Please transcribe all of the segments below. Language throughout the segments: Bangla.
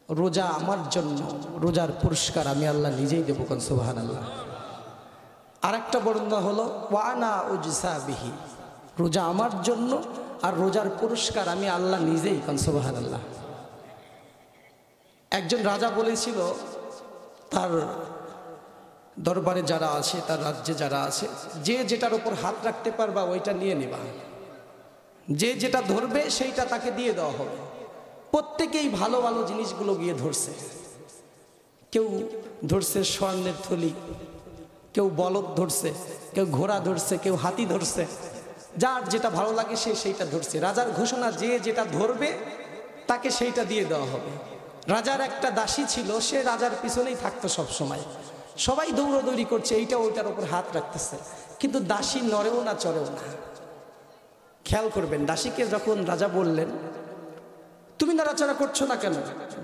রোজা আমার জন্য, রোজার পুরস্কার আমি আল্লাহ নিজেই দেবো। কোন সুবহানাল্লাহ। আরেকটা বর্ণনা হলো ওয়ানা উজসা বিহি, রোজা আমার জন্য আর রোজার পুরস্কার আমি আল্লাহ নিজেই। কোন সুবহানাল্লাহ। একজন রাজা বলেছিল তার দরবারে যারা আছে, তার রাজ্যে যারা আছে, যে যেটার উপর হাত রাখতে পারবা ওইটা নিয়ে নেবা, যে যেটা ধরবে সেইটা তাকে দিয়ে দেওয়া হবে। প্রত্যেকেই ভালো ভালো জিনিসগুলো গিয়ে ধরছে। কেউ ধরছে স্বর্ণের থলি, কেউ বলদ ধরছে, কেউ ঘোড়া ধরছে, কেউ হাতি ধরছে। যার যেটা ভালো লাগে সে সেইটা ধরছে। রাজার ঘোষণা, যে যেটা ধরবে তাকে সেইটা দিয়ে দেওয়া হবে। রাজার একটা দাসী ছিল, সে রাজার পিছনেই থাকতো সব সময়। সবাই দৌড়াদৌড়ি করছে, এইটা ওইটার উপর হাত রাখতেছে, কিন্তু দাসী নড়েও না চড়েও না। খেয়াল করবেন, দাসীকে যখন রাজা বললেন তুমি নাড়াচাড়া করছো না কেন,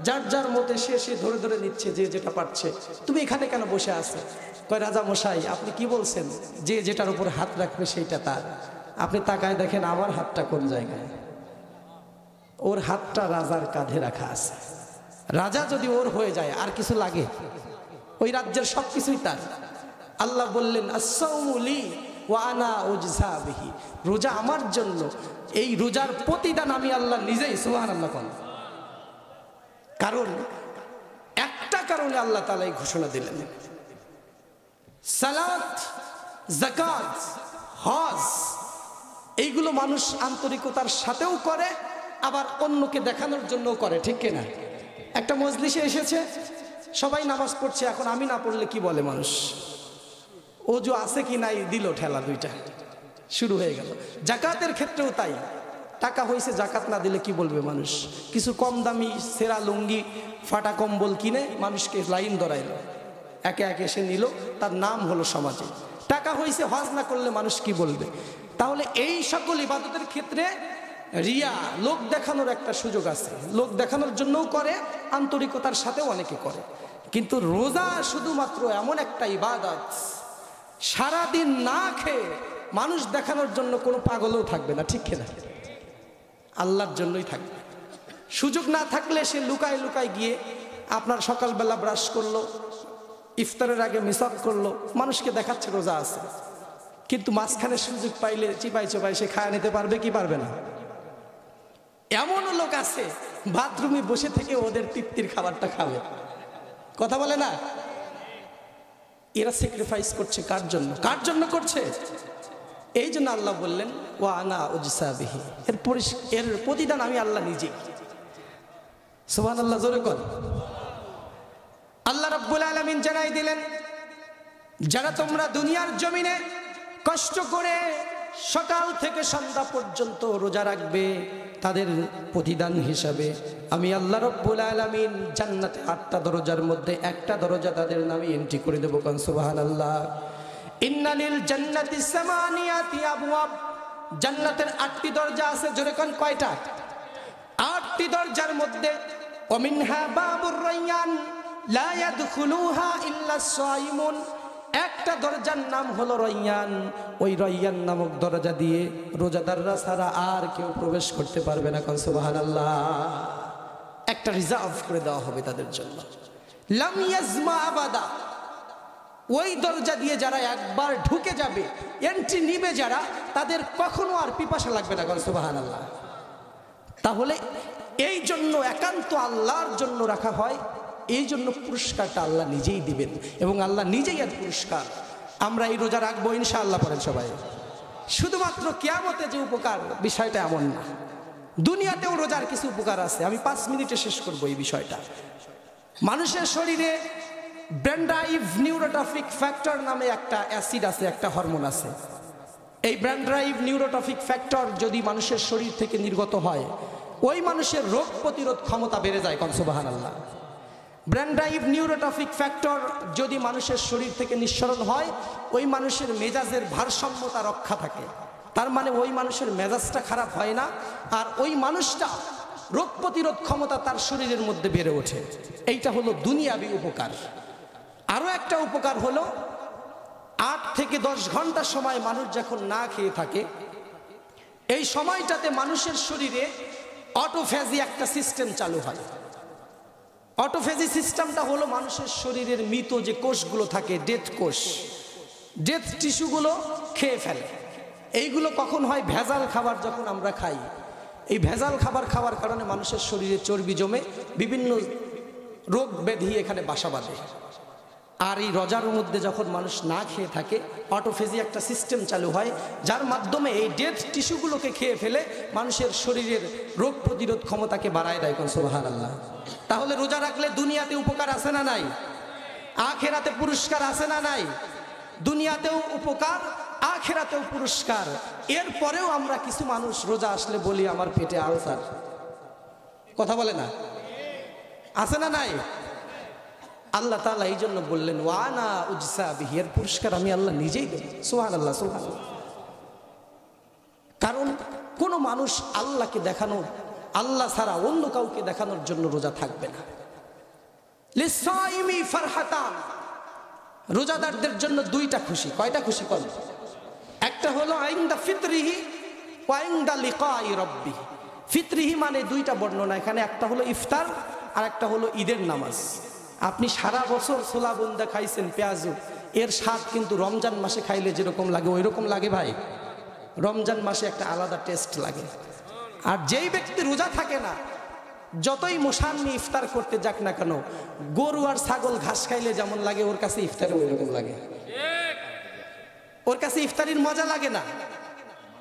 যার যার মতে সে সে ধরে ধরে নিচ্ছে, যে যেটা পারছে, তুমি এখানে কেন বসে আছো? কয় রাজা মশাই আপনি কি বলছেন, যে যেটার উপর হাত রাখবে সেইটা তার। আপনি তাকায় দেখেন আমার হাতটা কোন জায়গায়। ওর হাতটা রাজার কাঁধে রাখা আছে। রাজা যদি ওর হয়ে যায় আর কিছু লাগে? ওই রাজ্যের সব কিছুই তার। আল্লাহ বললেন আস-সাওমু লি ওয়া আনা উজসা বিহি, রোজা আমার জন্য, এই রোজার প্রতিদান আমি আল্লাহ নিজেই। সুবহানাল্লাহ। কারণ একটা কারণে আল্লাহ তাআলা এই ঘোষণা দিলেন, সালাত, যাকাত, হজ, এইগুলো মানুষ আন্তরিকতার সাথেও করে, আবার অন্যকে দেখানোর জন্যও করে, ঠিক কিনা? একটা মজলিসে এসেছে, সবাই নামাজ পড়ছে, এখন আমি না পড়লে কি বলে মানুষ? ওযু আছে কি নাই, দিল ঠেলা দুইটা, শুরু হয়ে গেল। যাকাতের ক্ষেত্রেও তাই। টাকা হয়েছে, যাকাত না দিলে কি বলবে মানুষ? কিছু কম দামি সেরা লুঙ্গি, ফাটা কম্বল কিনে মানুষকে লাইন ধরাইল, একে একে এসে নিল, তার নাম হলো সমাজে। টাকা হয়েছে, হজ না করলে মানুষ কি বলবে? তাহলে এই সকল ইবাদতের ক্ষেত্রে রিয়া, লোক দেখানোর একটা সুযোগ আছে। লোক দেখানোর জন্যও করে, আন্তরিকতার সাথেও অনেকে করে। কিন্তু রোজা শুধুমাত্র এমন একটা ইবাদত, সারাদিন না খেয়ে মানুষ দেখানোর জন্য কোনো পাগলও থাকবে না, ঠিক কিনা? আল্লাহর জন্যই থাকবে। সুযোগ না থাকলে সে লুকায় লুকায় গিয়ে আপনার সকালবেলা ব্রাশ করলো, ইফতারের আগে মিসওয়াক করলো, মানুষকে দেখাচ্ছে রোজা আছে, কিন্তু মাঝখানে সুযোগ পাইলে চিপাই চিপাই সে খায়া নিতে পারবে কি পারবে না? এমনও লোক আছে বাথরুমে বসে থেকে ওদের তৃপ্তির খাবারটা খাবে, কথা বলে না? এরা স্যাক্রিফাইস করছে কার জন্য? কার জন্য করছে? এই জন্য আল্লাহ বললেন ওয়া আনা উজসা বিহি, এর প্রতিদান আমি আল্লাহ নিজেই। সুবহানাল্লাহ, জোরে কর। আল্লাহ রাব্বুল আলামিন জানাই দিলেন, যারা তোমরা দুনিয়ার জমিনে কষ্ট করে সকাল থেকে সন্ধ্যা পর্যন্ত রোজা রাখবে, তাদের প্রতিদান হিসাবে আমি আল্লাহ রাব্বুল আলামিন জান্নাতে 8টা দরজার মধ্যে একটা দরজা তাদের নামে এন্ট্রি করে দেব। কোন সুবহানাল্লাহ। ইন্না লিল জান্নাতি সামানিয়াতি আবওয়াব, জান্নাতের 8টি দরজা আছে। জোরে কোন কয়টা? 8টি দরজার মধ্যে ওমিনহা বাবুর রায়্যান লা ইয়াদখুলুহা ইল্লা সাইমুন, একটা দরজার নাম হলো রায়্যান। ওই রায়্যান নামক দরজা দিয়ে রোজাদাররা ছাড়া আর কেউ প্রবেশ করতে পারবে না। কোন সুবহানাল্লাহ। একটা রিজার্ভ করে দেওয়া হবে তাদের জন্য। লাম ইয়াজমা আবাদা, ওই দরজা দিয়ে যারা একবার ঢুকে যাবে, এন্ট্রি নিবে যারা, তাদের কখনো আর পিপাসা লাগবে না। কোন সুবহানাল্লাহ। তাহলে এই জন্য একান্ত আল্লাহর জন্য রাখা হয়, এই জন্য পুরস্কারটা আল্লাহ নিজেই দিবেন, এবং আল্লাহ নিজেই এর পুরস্কার। আমরা এই রোজা রাখবো ইনশাআল্লাহ, পড়েন সবাই। শুধুমাত্র কিয়ামতে যে উপকার, বিষয়টা এমন না, দুনিয়াতেও রোজার কিছু উপকার আছে। আমি 5 মিনিটে শেষ করবো এই বিষয়টা। মানুষের শরীরে ব্রেনড্রাইভ নিউরোট্রফিক ফ্যাক্টর নামে একটা অ্যাসিড আছে, একটা হরমোন আছে। এই ব্রেনড্রাইভ নিউরোট্রফিক ফ্যাক্টর যদি মানুষের শরীর থেকে নির্গত হয়, ওই মানুষের রোগ প্রতিরোধ ক্ষমতা বেড়ে যায়। কোন সুবহানাল্লাহ। ব্রেনড্রাইভ নিউরোট্রফিক ফ্যাক্টর যদি মানুষের শরীর থেকে নিঃসরণ হয়, ওই মানুষের মেজাজের ভারসাম্যতা রক্ষা থাকে। তার মানে ওই মানুষের মেজাজটা খারাপ হয় না, আর ওই মানুষটা রোগ প্রতিরোধ ক্ষমতা তার শরীরের মধ্যে বেড়ে ওঠে। এইটা হলো দুনিয়াবি উপকার। আরও একটা উপকার হলো 8 থেকে 10 ঘন্টা সময় মানুষ যখন না খেয়ে থাকে, এই সময়টাতে মানুষের শরীরে অটোফ্যাজি একটা সিস্টেম চালু হয়। অটোফেজি সিস্টেমটা হলো মানুষের শরীরের মৃত যে কোষগুলো থাকে, ডেথ কোষ, ডেথ টিস্যুগুলো খেয়ে ফেলে। এইগুলো কখন হয়? ভেজাল খাবার যখন আমরা খাই। এই ভেজাল খাবার খাওয়ার কারণে মানুষের শরীরে চর্বি জমে বিভিন্ন রোগ ব্যাধি এখানে বাসা বাঁধে। আর এই রোজার মধ্যে যখন মানুষ না খেয়ে থাকে, অটোফেজি একটা সিস্টেম চালু হয়, যার মাধ্যমে এই ডেথ টিস্যুগুলোকে খেয়ে ফেলে মানুষের শরীরের রোগ প্রতিরোধ ক্ষমতাকে বাড়ায় দেয়। সুবহানাল্লাহ। তাহলে রোজা রাখলে দুনিয়াতে উপকার আছে না নাই? আখিরাতে পুরস্কার আছে না নাই? দুনিয়াতেও উপকার, আখিরাতেও পুরস্কার। এরপরেও আমরা কিছু মানুষ রোজা আসলে বলি আমার পেটে আলসার। কথা বলে না? আছে না নাই? আল্লাহ তাআলা এই জন্য বললেন ওয়ানা উজসা বিহি, এর পুরস্কার আমি আল্লাহ নিজেই দেব। সুবহানাল্লাহ, সুবহানাল্লাহ। কারণ কোনো মানুষ আল্লাহকে দেখানো, আল্লাহ ছাড়া অন্য কাউকে দেখানোর জন্য রোজা থাকবে না। লিসাইমি ফারহাতান, রোজাদারদের জন্য দুইটা খুশি। কয়টা খুশি? কল একটা হলো ইনদা ফিতরিহি ওয়া ইনদা লিকাই রাব্বি। ফিতরিহি মানে দুইটা বর্ণনা এখানে, একটা হলো ইফতার আর একটা হলো ঈদের নামাজ। আপনি সারা বছর ছোলা বুন্দা খাইছেন, পেঁয়াজু, এর স্বাদ কিন্তু রমজান মাসে খাইলে যেরকম লাগে ওই রকম লাগে ভাই। রমজান মাসে একটা আলাদা টেস্ট লাগে। আর যেই ব্যক্তি রোজা থাকে না, যতই মুসান্নি ইফতার করতে যাক না কেন, গরু আর ছাগল ঘাস খাইলে যেমন লাগে ওর কাছে ইফতারও ওই রকম লাগে। ওর কাছে ইফতারির মজা লাগে না,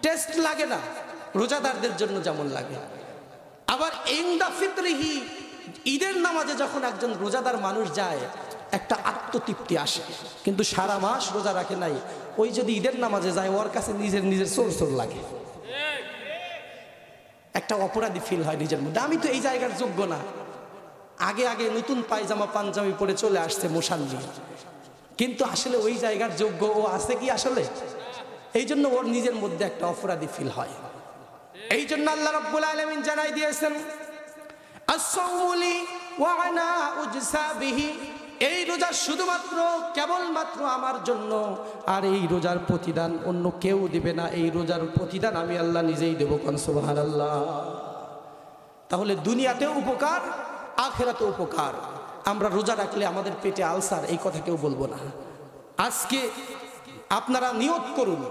টেস্ট লাগে না, রোজাদারদের জন্য যেমন লাগে। আবার ইনদা ফিতরিহি, ঈদের নামাজে যখন একজন রোজাদার মানুষ যায় একটা আত্মতৃপ্তি আসে, কিন্তু সারা মাস রোজা রাখে নাই, ওই যদি ঈদের নামাজে যায় ওর কাছে নিজের চোর চোর লাগে, একটা অপরাধী ফিল হয় নিজের মধ্যে। আমি তো এই জায়গার যোগ্য না। আগে আগে নতুন পায়জামা পাঞ্জাবি পরে চলে আসছে মুসাল্লি, কিন্তু আসলে ওই জায়গার যোগ্য ও আছে কি আসলে? এই জন্য ওর নিজের মধ্যে একটা অপরাধী ফিল হয়। এই জন্য আল্লাহ রাব্বুল আলামিন জানাই দিয়েছেন আস-সাওমুলি ওয়া আনা উজসা বিহি, এই রোজা শুধুমাত্র কেবলমাত্র আমার জন্য, আর এই রোজার প্রতিদান অন্য কেউ দিবে না। এই রোজার প্রতিদান আমি আল্লাহ নিজেই দেব। কোন সুবহানাল্লাহ। তাহলে দুনিয়াতেও উপকার, আখিরাতেও উপকার। আমরা রোজা রাখলে আমাদের পেটে আলসার, এই কথা কেউ বলবো না। আজকে আপনারা নিয়ত করুন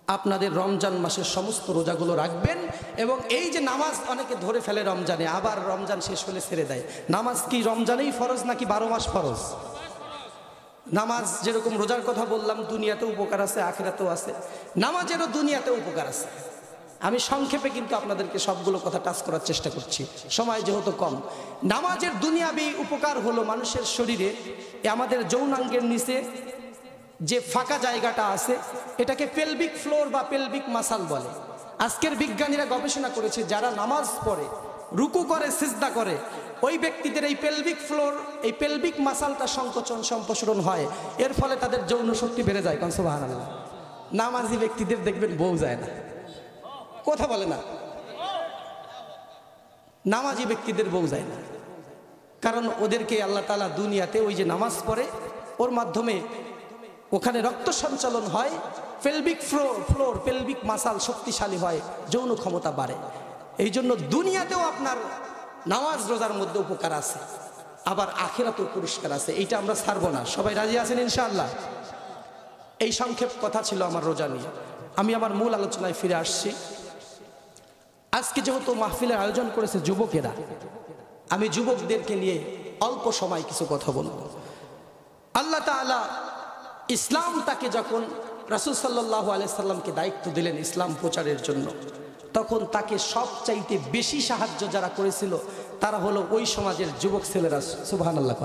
আপনাদের রমজান মাসের সমস্ত রোজাগুলো রাখবেন, এবং এই যে নামাজ অনেকে ধরে ফেলে রমজানে, আবার রমজান শেষ হলে ছেড়ে দেয়। নামাজ কি রমজানেই ফরজ নাকি 12 মাস ফরজ? নামাজ যেরকম রোজার কথা বললাম, দুনিয়াতেও উপকার আছে, আখিরাতেও আছে। নামাজেরও দুনিয়াতেও উপকার আছে। আমি সংক্ষেপে কিন্তু আপনাদেরকে সবগুলো কথা টাচ করার চেষ্টা করছি, সময় যেহেতু কম। নামাজের দুনিয়াবি উপকার হলো মানুষের শরীরে আমাদের যৌনাঙ্গের নিচে যে ফাঁকা জায়গাটা আছে এটাকে পেলভিক ফ্লোর বা পেলভিক মাসাল বলে। আজকের বিজ্ঞানীরা গবেষণা করেছে, যারা নামাজ পড়ে, রুকু করে, সিজদা করে, ওই ব্যক্তিদের এই পেলভিক ফ্লোর, এই পেলভিক মাসালটা সংকোচন সম্প্রসারণ হয়, এর ফলে তাদের যৌন শক্তি বেড়ে যায়। কোন সুবহানাল্লাহ। নামাজি ব্যক্তিদের দেখবেন বউ যায় না। কথা বলে না? নামাজি ব্যক্তিদের বউ যায় না, কারণ ওদেরকে আল্লাহ তাআলা দুনিয়াতে ওই যে নামাজ পড়ে ওর মাধ্যমে ওখানে রক্ত সঞ্চালন হয়, পেলভিক ফ্লোর পেলভিক মাসাল শক্তিশালী হয়, যৌন ক্ষমতা বাড়ে। এই জন্য দুনিয়াতেও আপনার নামাজ রোজার মধ্যে উপকার আছে, আবার আখিরাতেও পুরস্কার আছে। এইটা আমরা ছাড়বো না। সবাই রাজি আছেন ইনশাআল্লাহ? এই সংক্ষেপ কথা ছিল আমার রোজা নিয়ে। আমি আমার মূল আলোচনায় ফিরে আসছি। আজকে যেহেতু মাহফিলের আয়োজন করেছে যুবকেরা, আমি যুবকদেরকে নিয়ে অল্প সময় কিছু কথা বলবো। আল্লাহ তাআলা ইসলামটাকে যখন রাসূল সাল্লাল্লাহু আলাইহি সাল্লামকে দায়িত্ব দিলেন ইসলাম প্রচারের জন্য, তখন তাকে সবচাইতে বেশি সাহায্য যারা করেছিল তারা হলো ওই সমাজের যুবক ছেলেরা। সুবহানাল্লাহ।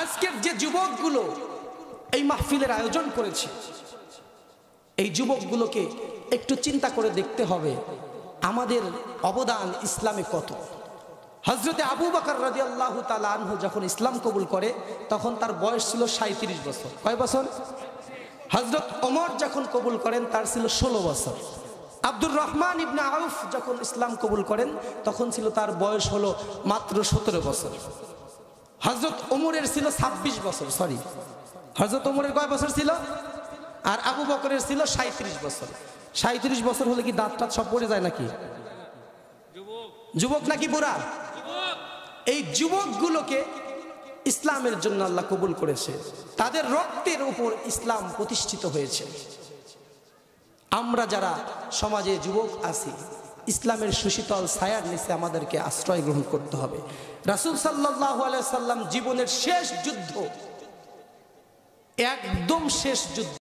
আজকের যে যুবকগুলো এই মাহফিলের আয়োজন করেছে, এই যুবকগুলোকে একটু চিন্তা করে দেখতে হবে আমাদের অবদান ইসলামে কত। হযরতে আবু বকর রাদিয়াল্লাহু তাআলা আনহু যখন ইসলাম কবুল করে তখন তার বয়স ছিল 37 বছর। কয় বছর? হযরত ওমর যখন কবুল করেন তার ছিল 16 বছর। আব্দুর রহমান ইবনে আউফ যখন ইসলাম কবুল করেন তখন ছিল তার বয়স হলো মাত্র 17 বছর। হযরত ওমরের ছিল 26 বছর, সরি, হযরত ওমরের কয় বছর ছিল? আর আবু বকরের ছিল 37 বছর। 37 বছর হলে কি দাঁত টাত সব পড়ে যায় নাকি? যুবক নাকি বুড়া? এই যুবকগুলোকে ইসলামের জন্য আল্লাহ কবুল করেছে, তাদের রক্তের উপর ইসলাম প্রতিষ্ঠিত হয়েছে। আমরা যারা সমাজে যুবক আছি, ইসলামের সুশীতল ছায়ার নিচে আমাদেরকে আশ্রয় গ্রহণ করতে হবে। রাসূল সাল্লাল্লাহু আলাইহি সাল্লাম জীবনের শেষ যুদ্ধ, একদম শেষ যুদ্ধ